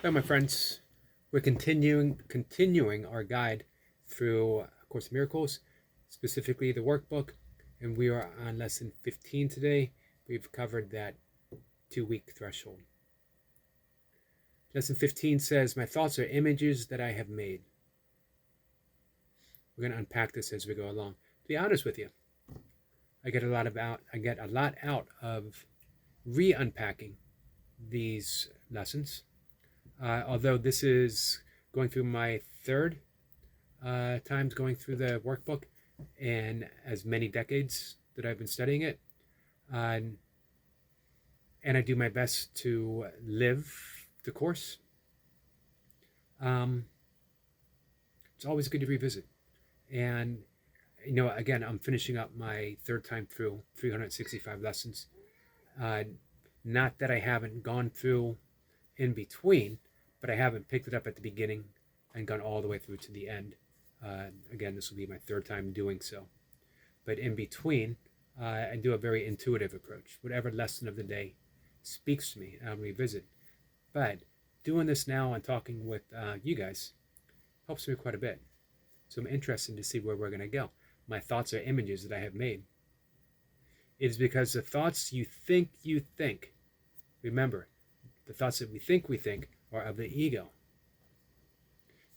Hello, my friends. We're continuing our guide through A Course in Miracles, specifically the workbook, and we are on lesson 15 today. We've covered that 2-week threshold. Lesson 15 says, "My thoughts are images that I have made." We're going to unpack this as we go along. To be honest with you, I get a lot out of re-unpacking these lessons. Although this is going through my third times going through the workbook, and as many decades that I've been studying it, and I do my best to live the course. It's always good to revisit, and again, I'm finishing up my third time through 365 lessons. Not that I haven't gone through in between, but I haven't picked it up at the beginning and gone all the way through to the end. Again, this will be my third time doing so. But in between, I do a very intuitive approach. Whatever lesson of the day speaks to me, I'll revisit. But doing this now and talking with you guys helps me quite a bit. So I'm interested to see where we're going to go. My thoughts are images that I have made. It is because the thoughts you think, remember, the thoughts that we think are of the ego.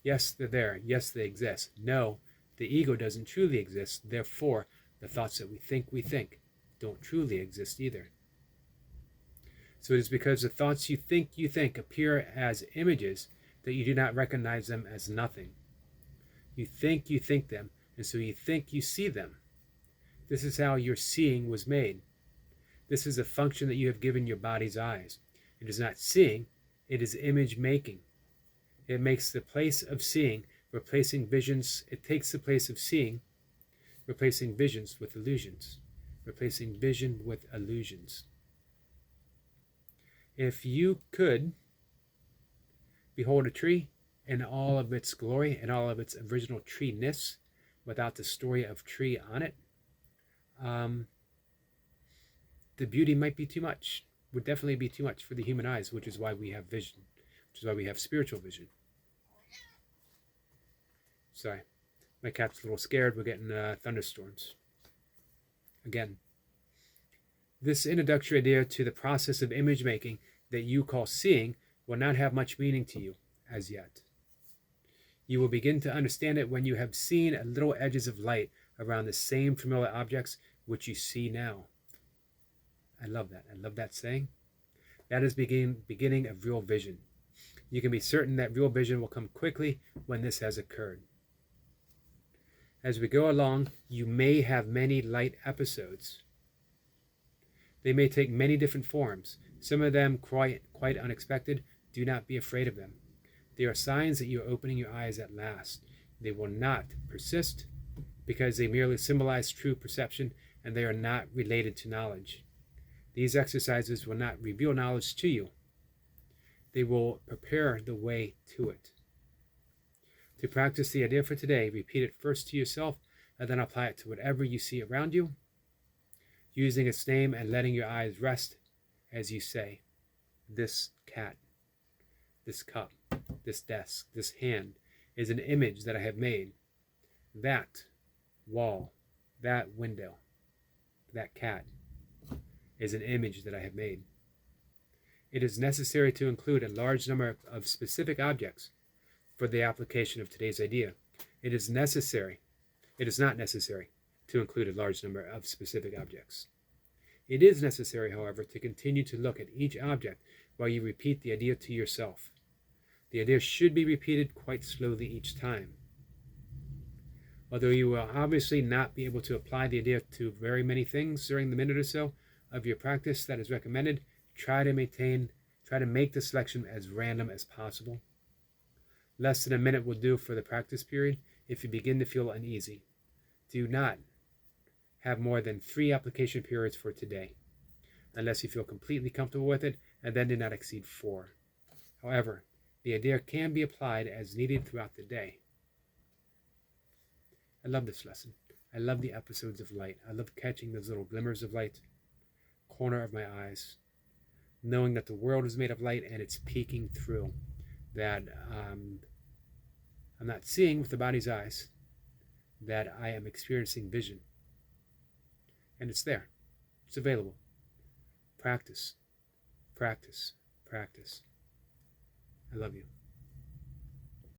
Yes, they're there. Yes, they exist. No, the ego doesn't truly exist. Therefore, the thoughts that we think don't truly exist either. So it is because the thoughts you think appear as images that you do not recognize them as nothing. You think them, and so you think you see them. This is how your seeing was made. This is a function that you have given your body's eyes. It is not seeing, it is image making. It makes the place of seeing, replacing visions. It takes the place of seeing, replacing visions with illusions. Replacing vision with illusions. If you could behold a tree in all of its glory and all of its original tree-ness without the story of tree on it, the beauty might be too much. Would definitely be too much for the human eyes, which is why we have vision, which is why we have spiritual vision. Sorry, my cat's a little scared. We're getting thunderstorms. Again, this introductory idea to the process of image making that you call seeing will not have much meaning to you as yet. You will begin to understand it when you have seen little edges of light around the same familiar objects which you see now. I love that. I love that saying. That is beginning of real vision. You can be certain that real vision will come quickly when this has occurred. As we go along, you may have many light episodes. They may take many different forms, some of them quite unexpected. Do not be afraid of them. They are signs that you are opening your eyes at last. They will not persist because they merely symbolize true perception and they are not related to knowledge. These exercises will not reveal knowledge to you. They will prepare the way to it. To practice the idea for today, repeat it first to yourself and then apply it to whatever you see around you, using its name and letting your eyes rest as you say, this cat, this cup, this desk, this hand is an image that I have made. That wall, that window, that cat is an image that I have made. It is necessary to include a large number of specific objects for the application of today's idea. It is not necessary to include a large number of specific objects. It is necessary, however, to continue to look at each object while you repeat the idea to yourself. The idea should be repeated quite slowly each time. Although you will obviously not be able to apply the idea to very many things during the minute or so of your practice that is recommended, try to make the selection as random as possible. Less than a minute will do for the practice period if you begin to feel uneasy. Do not have more than 3 application periods for today, unless you feel completely comfortable with it, and then do not exceed 4. However, the idea can be applied as needed throughout the day. I love this lesson. I love the episodes of light. I love catching those little glimmers of light, corner of my eyes, knowing that the world is made of light and it's peeking through. that I'm not seeing with the body's eyes, that I am experiencing vision. And it's there. It's available. Practice, practice, practice. I love you.